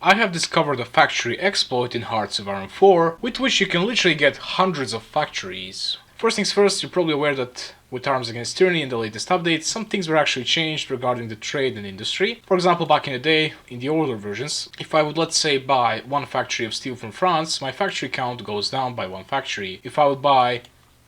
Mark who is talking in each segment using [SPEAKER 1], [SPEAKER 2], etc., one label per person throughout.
[SPEAKER 1] I have discovered a factory exploit in Hearts of Iron 4, with which you can literally get hundreds of factories. First things first, you're probably aware that with Arms Against Tyranny in the latest updates, some things were actually changed regarding the trade and industry. For example, back in the day, in the older versions, if I would, let's say, buy one factory of steel from France, my factory count goes down by one factory. If I would buy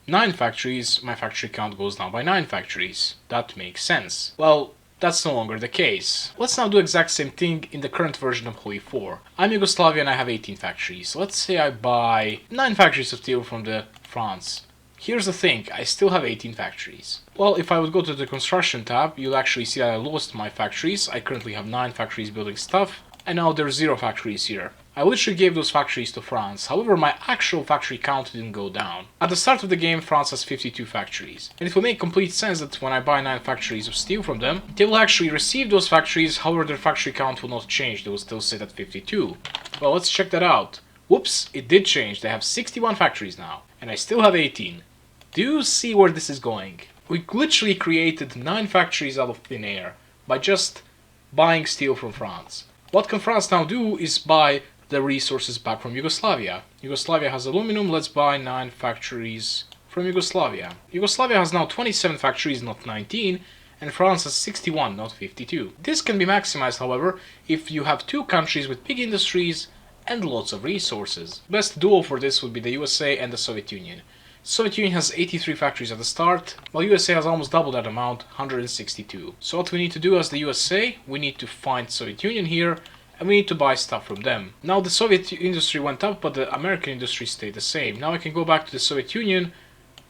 [SPEAKER 1] 9 factories, my factory count goes down by 9 factories. That makes sense. Well, that's no longer the case. Let's now do the exact same thing in the current version of HOI4. I'm Yugoslavia and I have 18 factories. Let's say I buy 9 factories of steel from France. Here's the thing, I still have 18 factories. Well, if I would go to the construction tab, you'll actually see that I lost my factories. I currently have 9 factories building stuff, and now there's 0 factories here. I literally gave those factories to France, however my actual factory count didn't go down. At the start of the game, France has 52 factories, and it will make complete sense that when I buy 9 factories of steel from them, they will actually receive those factories, however their factory count will not change, they will still sit at 52. Well, let's check that out. Whoops, it did change, they have 61 factories now, and I still have 18. Do you see where this is going? We literally created 9 factories out of thin air by just buying steel from France. What can France now do is buy the resources back from Yugoslavia. Yugoslavia has aluminum, let's buy 9 factories from Yugoslavia. Yugoslavia has now 27 factories, not 19, and France has 61, not 52. This can be maximized, however, if you have 2 countries with big industries and lots of resources. Best duo for this would be the USA and the Soviet Union. Soviet Union has 83 factories at the start, while USA has almost double that amount, 162. So what we need to do as the USA, we need to find Soviet Union here, and we need to buy stuff from them. Now the Soviet industry went up, but the American industry stayed the same. Now I can go back to the Soviet Union,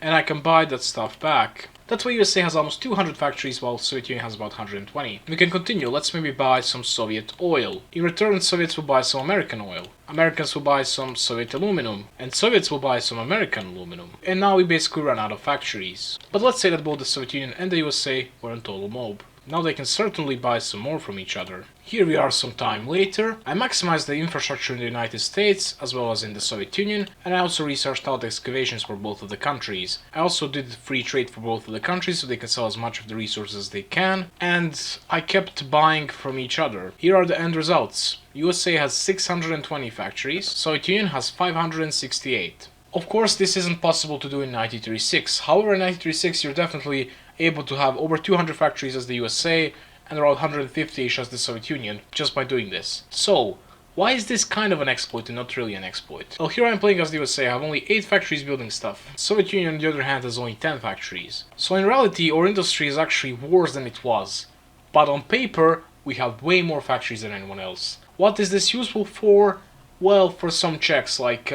[SPEAKER 1] and I can buy that stuff back. That's why USA has almost 200 factories, while Soviet Union has about 120. We can continue, let's maybe buy some Soviet oil. In return, Soviets will buy some American oil. Americans will buy some Soviet aluminum, and Soviets will buy some American aluminum. And now we basically run out of factories. But let's say that both the Soviet Union and the USA were in total mob. Now they can certainly buy some more from each other. Here we are some time later. I maximized the infrastructure in the United States as well as in the Soviet Union, and I also researched out excavations for both of the countries. I also did free trade for both of the countries so they can sell as much of the resources as they can, and I kept buying from each other. Here are the end results. USA has 620 factories, Soviet Union has 568. Of course, this isn't possible to do in 1936. However, in 1936 you're definitely able to have over 200 factories as the USA and around 150-ish as the Soviet Union just by doing this. So, why is this kind of an exploit and not really an exploit? Well, here I'm playing as the USA, I have only 8 factories building stuff. Soviet Union on the other hand has only 10 factories. So in reality our industry is actually worse than it was. But on paper we have way more factories than anyone else. What is this useful for? Well, for some checks like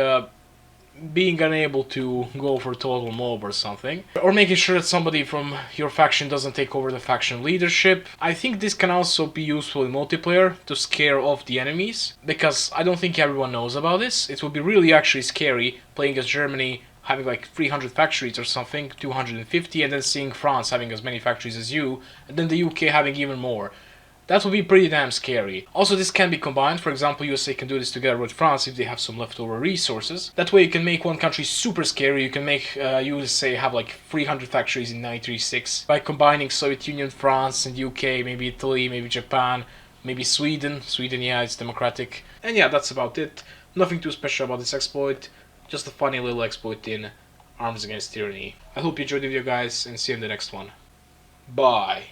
[SPEAKER 1] being unable to go for total mob or something, or making sure that somebody from your faction doesn't take over the faction leadership. I think this can also be useful in multiplayer to scare off the enemies, because I don't think everyone knows about this. It would be really actually scary playing as Germany having like 300 factories or something, 250, and then seeing France having as many factories as you, and then the UK having even more. That would be pretty damn scary. Also, this can be combined. For example, USA can do this together with France if they have some leftover resources. That way you can make one country super scary. You can make USA have like 300 factories in 1936 by combining Soviet Union, France, and UK, maybe Italy, maybe Japan, maybe Sweden. Sweden, yeah, it's democratic. And yeah, that's about it. Nothing too special about this exploit. Just a funny little exploit in Arms Against Tyranny. I hope you enjoyed the video, guys, and see you in the next one. Bye.